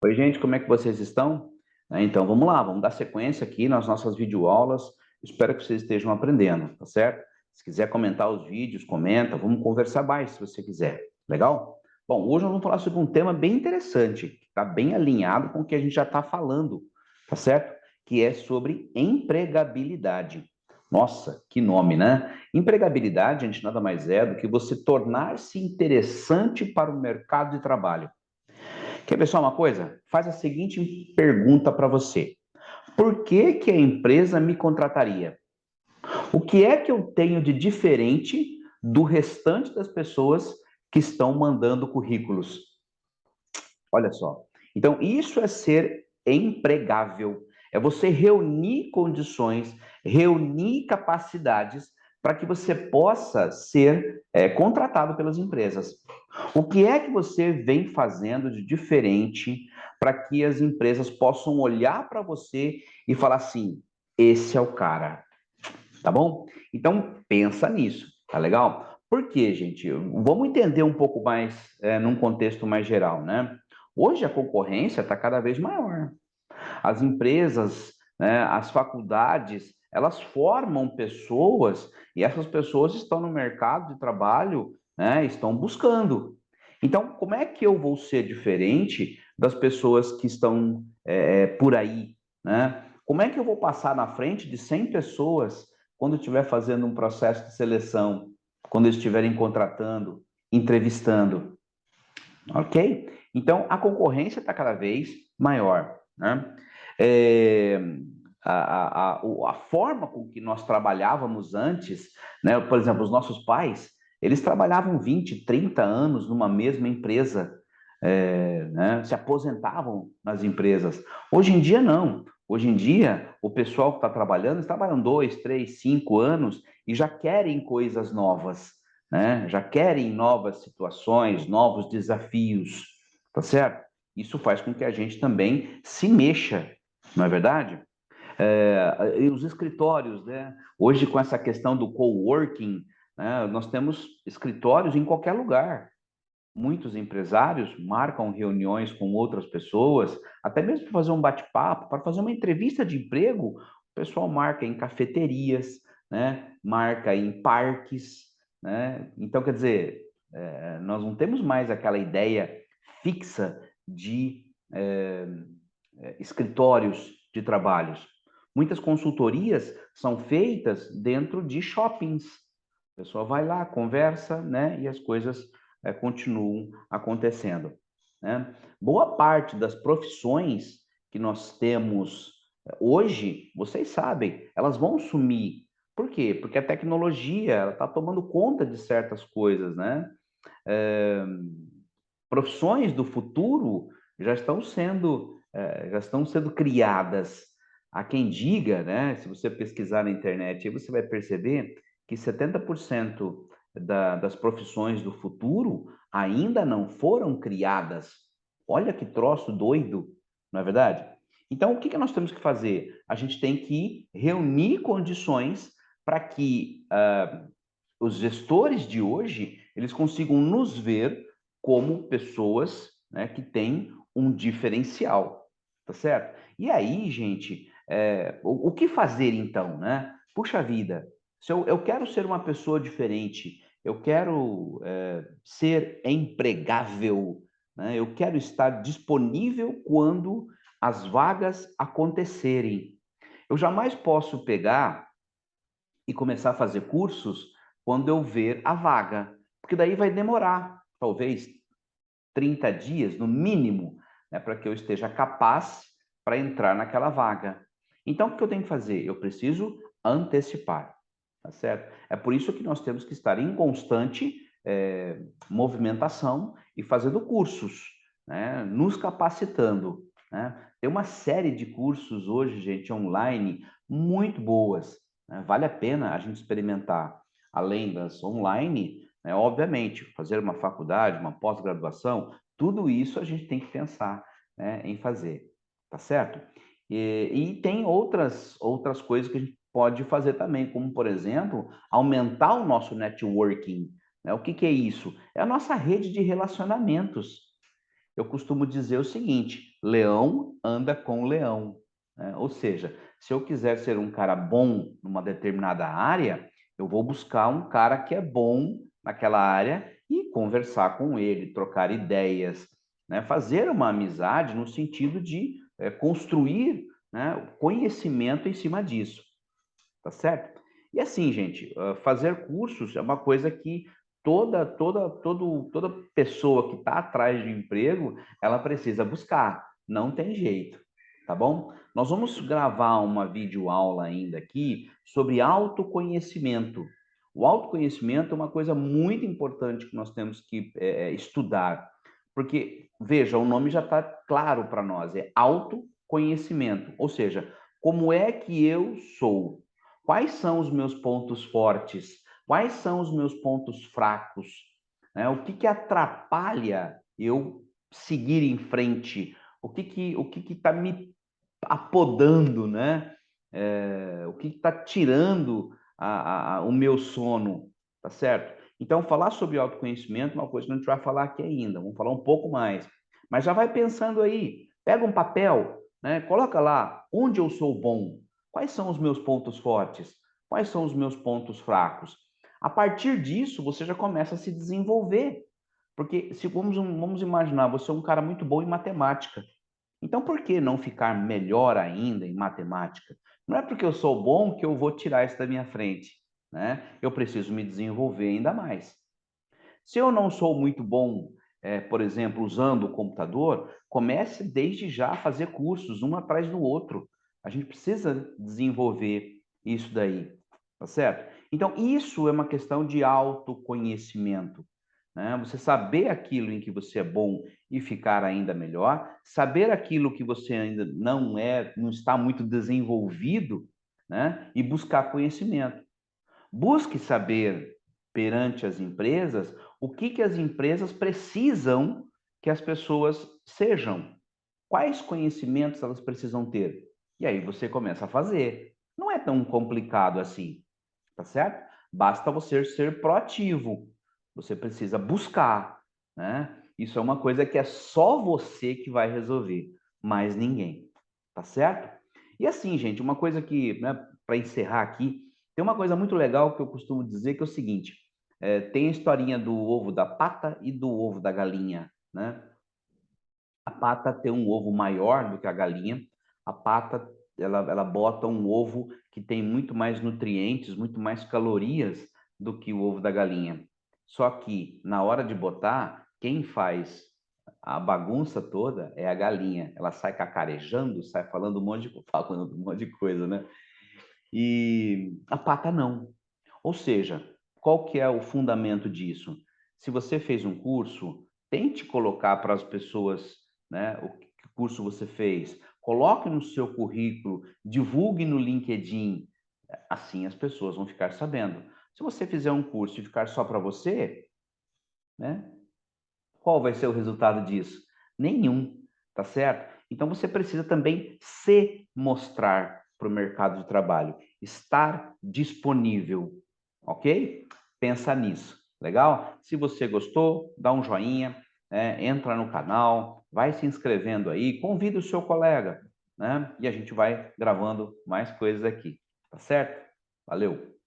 Oi, gente, como é que vocês estão? Então, vamos lá, vamos dar sequência aqui nas nossas videoaulas. Espero que vocês estejam aprendendo, tá certo? Se quiser comentar os vídeos, comenta, vamos conversar mais se você quiser. Legal? Bom, hoje nós vamos falar sobre um tema bem interessante, que está bem alinhado com o que a gente já está falando, tá certo? Que é sobre empregabilidade. Nossa, que nome, né? Empregabilidade, gente, nada mais é do que você tornar-se interessante para o mercado de trabalho. Quer ver só uma coisa? Faz a seguinte pergunta para você: por que que a empresa me contrataria? O que é que eu tenho de diferente do restante das pessoas que estão mandando currículos? Olha só. Então, isso é ser empregável. É você reunir condições, reunir capacidades para que você possa ser contratado pelas empresas. O que é que você vem fazendo de diferente para que as empresas possam olhar para você e falar assim: esse é o cara, tá bom? Então, pensa nisso, tá legal? Por quê, gente? Vamos entender um pouco mais, num contexto mais geral, né? Hoje a concorrência está cada vez maior. As empresas, né, as faculdades, elas formam pessoas e essas pessoas estão no mercado de trabalho, né, estão buscando. Então, como é que eu vou ser diferente das pessoas que estão por aí, né? Como é que eu vou passar na frente de 100 pessoas quando estiver fazendo um processo de seleção, quando estiverem contratando, entrevistando? Ok? Então, a concorrência está cada vez maior, né? É, a forma com que nós trabalhávamos antes, né? Por exemplo, os nossos pais, eles trabalhavam 20, 30 anos numa mesma empresa, né? Se aposentavam nas empresas. Hoje em dia, não. Hoje em dia, o pessoal que está trabalhando, eles trabalham 2, 3, 5 anos e já querem coisas novas, né? Já querem novas situações, novos desafios, tá certo? Isso faz com que a gente também se mexa, não é verdade? E os escritórios, né? Hoje, com essa questão do coworking, né? Nós temos escritórios em qualquer lugar. Muitos empresários marcam reuniões com outras pessoas, até mesmo para fazer um bate-papo, para fazer uma entrevista de emprego, o pessoal marca em cafeterias, né? Marca em parques, né? Então, quer dizer, nós não temos mais aquela ideia fixa de escritórios de trabalhos. Muitas consultorias são feitas dentro de shoppings. A pessoa vai lá, conversa, né? E as coisas continuam acontecendo, né? Boa parte das profissões que nós temos hoje, vocês sabem, elas vão sumir. Por quê? Porque a tecnologia está tomando conta de certas coisas, né? É, profissões do futuro já estão sendo criadas. Há quem diga, né? Se você pesquisar na internet, aí você vai perceber que 70% das profissões do futuro ainda não foram criadas. Olha que troço doido, não é verdade? Então, o que nós temos que fazer? A gente tem que reunir condições para que os gestores de hoje eles consigam nos ver como pessoas, né, que têm um diferencial, tá certo? E aí, gente, o que fazer então, né? Puxa vida, se eu quero ser uma pessoa diferente, eu quero ser empregável, né? Eu quero estar disponível quando as vagas acontecerem. Eu jamais posso pegar e começar a fazer cursos quando eu ver a vaga, porque daí vai demorar, talvez 30 dias, no mínimo, né, para que eu esteja capaz para entrar naquela vaga. Então, o que eu tenho que fazer? Eu preciso antecipar, tá certo? É por isso que nós temos que estar em constante movimentação e fazendo cursos, né, nos capacitando, né? Tem uma série de cursos hoje, gente, online, muito boas, né? Vale a pena a gente experimentar, além das online, né, obviamente, fazer uma faculdade, uma pós-graduação, tudo isso a gente tem que pensar, né, em fazer, tá certo? E tem outras coisas que a gente pode fazer também, como, por exemplo, aumentar o nosso networking, né? O que é isso? É a nossa rede de relacionamentos. eu costumo dizer o seguinte: leão anda com leão, né? Ou seja, se eu quiser ser um cara bom numa determinada área, eu vou buscar um cara que é bom naquela área e conversar com ele, trocar ideias, né? Fazer uma amizade no sentido de construir, né, conhecimento em cima disso, tá certo? E assim, gente, fazer cursos é uma coisa que toda pessoa que está atrás de emprego, ela precisa buscar, não tem jeito, tá bom? Nós vamos gravar uma videoaula ainda aqui sobre autoconhecimento. O autoconhecimento é uma coisa muito importante que nós temos que estudar, porque, veja, o nome já está claro para nós, é autoconhecimento, ou seja, como é que eu sou? Quais são os meus pontos fortes? Quais são os meus pontos fracos? Né? O que atrapalha eu seguir em frente? O que está me apodando, né? O que está tirando o meu sono, tá certo? Então, falar sobre autoconhecimento é uma coisa que a gente vai falar aqui ainda, vamos falar um pouco mais. Mas já vai pensando aí, pega um papel, né? Coloca lá onde eu sou bom, quais são os meus pontos fortes, quais são os meus pontos fracos. A partir disso, você já começa a se desenvolver. Porque se vamos imaginar, você é um cara muito bom em matemática. Então, por que não ficar melhor ainda em matemática? Não é porque eu sou bom que eu vou tirar isso da minha frente, né? Eu preciso me desenvolver ainda mais. Se eu não sou muito bom, por exemplo, usando o computador, comece desde já a fazer cursos, um atrás do outro. A gente precisa desenvolver isso daí, tá certo? Então, isso é uma questão de autoconhecimento, né? Você saber aquilo em que você é bom e ficar ainda melhor, saber aquilo que você ainda não está muito desenvolvido, né? E buscar conhecimento. Busque saber perante as empresas o que as empresas precisam que as pessoas sejam. Quais conhecimentos elas precisam ter? E aí você começa a fazer. Não é tão complicado assim, tá certo? Basta você ser proativo. Você precisa buscar, né? Isso é uma coisa que é só você que vai resolver, mais ninguém, tá certo? E assim, gente, uma coisa que, né, para encerrar aqui, tem uma coisa muito legal que eu costumo dizer que é o seguinte: tem a historinha do ovo da pata e do ovo da galinha, né? A pata tem um ovo maior do que a galinha. A pata, ela bota um ovo que tem muito mais nutrientes, muito mais calorias do que o ovo da galinha. Só que, na hora de botar, quem faz a bagunça toda é a galinha. Ela sai cacarejando, sai falando falando um monte de coisa, né? E a pata não. Ou seja, qual que é o fundamento disso? Se você fez um curso, tente colocar para as pessoas, né, o que curso você fez. Coloque no seu currículo, divulgue no LinkedIn. Assim as pessoas vão ficar sabendo. Se você fizer um curso e ficar só para você, né, qual vai ser o resultado disso? Nenhum, tá certo? Então você precisa também se mostrar para o mercado de trabalho, estar disponível, ok? Pensa nisso, legal? Se você gostou, dá um joinha, entra no canal, vai se inscrevendo aí, convida o seu colega, né? E a gente vai gravando mais coisas aqui, tá certo? Valeu!